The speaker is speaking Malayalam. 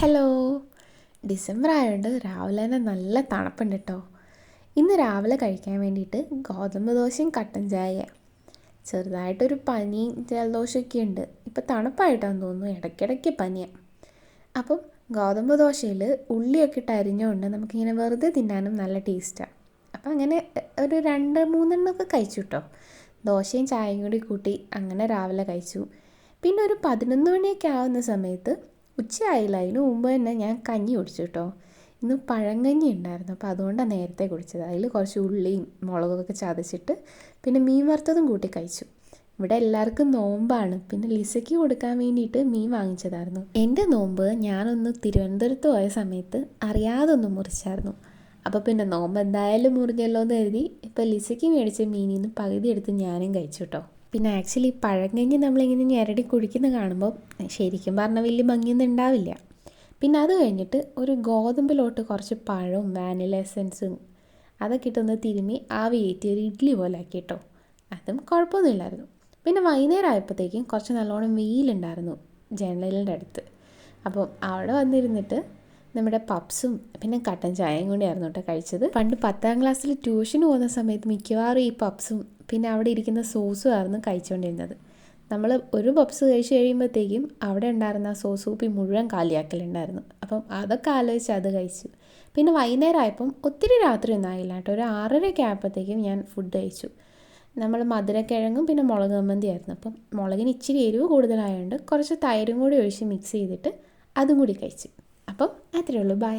ഹലോ. ഡിസംബർ ആയതുകൊണ്ട് രാവിലെ തന്നെ നല്ല തണുപ്പുണ്ട് കേട്ടോ. ഇന്ന് രാവിലെ കഴിക്കാൻ വേണ്ടിയിട്ട് ഗോതമ്പ് ദോശയും കട്ടൻ ചായയാണ്. ചെറുതായിട്ടൊരു പനിയും ജലദോഷമൊക്കെ ഉണ്ട്. ഇപ്പം തണുപ്പായിട്ടാണെന്ന് തോന്നുന്നു, ഇടയ്ക്കിടയ്ക്ക് പനിയാണ്. അപ്പം ഗോതമ്പ് ദോശയിൽ ഉള്ളിയൊക്കെ ഇട്ട് അരിഞ്ഞുകൊണ്ട് നമുക്കിങ്ങനെ വെറുതെ തിന്നാനും നല്ല ടേസ്റ്റാണ്. അപ്പം അങ്ങനെ ഒരു 2-3 കഴിച്ചു കേട്ടോ. ദോശയും ചായയും കൂടി കൂട്ടി അങ്ങനെ രാവിലെ കഴിച്ചു. പിന്നെ ഒരു 11 മണിയൊക്കെ ആവുന്ന സമയത്ത്, ഉച്ചയായില്ല, അതിന് മുമ്പ് തന്നെ ഞാൻ കഞ്ഞി കുടിച്ചു കേട്ടോ. ഇന്ന് പഴങ്കഞ്ഞി ഉണ്ടായിരുന്നു, അപ്പോൾ അതുകൊണ്ടാണ് നേരത്തെ കുടിച്ചത്. അതിൽ കുറച്ച് ഉള്ളിയും മുളകൊക്കെ ചതച്ചിട്ട് പിന്നെ മീൻ വറുത്തതും കൂട്ടി കഴിച്ചു. ഇവിടെ എല്ലാവർക്കും നോമ്പാണ്. പിന്നെ ലിസയ്ക്ക് കൊടുക്കാൻ വേണ്ടിയിട്ട് മീൻ വാങ്ങിച്ചതായിരുന്നു. എൻ്റെ നോമ്പ് ഞാനൊന്ന് തിരുവനന്തപുരത്ത് പോയ സമയത്ത് അറിയാതെ ഒന്ന് മുറിച്ചായിരുന്നു. അപ്പോൾ പിന്നെ നോമ്പ് എന്തായാലും മുറിഞ്ഞല്ലോ എന്ന് കരുതി ഇപ്പോൾ ലിസയ്ക്ക് മേടിച്ച മീനിൽ നിന്ന് പകുതി എടുത്ത് ഞാനും കഴിച്ചു കേട്ടോ. പിന്നെ ആക്ച്വലി പഴങ്കഞ്ഞി നമ്മളിങ്ങനെ ഞെരടി കുടിക്കുന്ന കാണുമ്പോൾ ശരിക്കും പറഞ്ഞാൽ വലിയ ഭംഗിയൊന്നും ഉണ്ടാവില്ല. പിന്നെ അത് കഴിഞ്ഞിട്ട് ഒരു ഗോതമ്പിലോട്ട് കുറച്ച് പഴവും വാനില എസൻസും അതൊക്കെ ഇട്ടൊന്ന് തിരുമ്മി ആവി കയറ്റി ഒരു ഇഡ്ഡലി പോലെ ആക്കി കേട്ടോ. അതും കുഴപ്പമൊന്നുമില്ലായിരുന്നു. പിന്നെ വൈകുന്നേരം ആയപ്പോഴത്തേക്കും കുറച്ച് നല്ലോണം വെയിലുണ്ടായിരുന്നു ജനലിൻ്റെ അടുത്ത്. അപ്പം അവിടെ വന്നിരുന്നിട്ട് നമ്മുടെ പപ്സും പിന്നെ കട്ടൻ ചായയും കൂടിയായിരുന്നു കേട്ടോ കഴിച്ചത്. പണ്ട് 10ാം ക്ലാസ്സിൽ ട്യൂഷന് പോകുന്ന സമയത്ത് മിക്കവാറും ഈ പപ്സും പിന്നെ അവിടെ ഇരിക്കുന്ന സോസും ആയിരുന്നു കഴിച്ചുകൊണ്ടിരുന്നത്. നമ്മൾ ഒരു പപ്സ് കഴിച്ച് കഴിയുമ്പോഴത്തേക്കും അവിടെ ഉണ്ടായിരുന്ന സോസ് കുപ്പി മുഴുവൻ കാലിയാക്കലുണ്ടായിരുന്നു. അപ്പം അതൊക്കെ ആലോചിച്ച് അത് കഴിച്ചു. പിന്നെ വൈകുന്നേരം ആയപ്പം ഒത്തിരി രാത്രി ഒന്നും ആയില്ല കേട്ടോ. ഒരു 6:30 ആയപ്പോഴത്തേക്കും ഞാൻ ഫുഡ് കഴിച്ചു. നമ്മൾ മധുരക്കിഴങ്ങും പിന്നെ മുളക് ചമ്മന്തി ആയിരുന്നു. അപ്പം മുളകിന് ഇച്ചിരി എരിവ് കൂടുതലായതുകൊണ്ട് കുറച്ച് തൈരും കൂടി ഒഴിച്ച് മിക്സ് ചെയ്തിട്ട് അതും കൂടി കഴിച്ചു. അപ്പം അത്രയേ ഉള്ളൂ. ബൈ.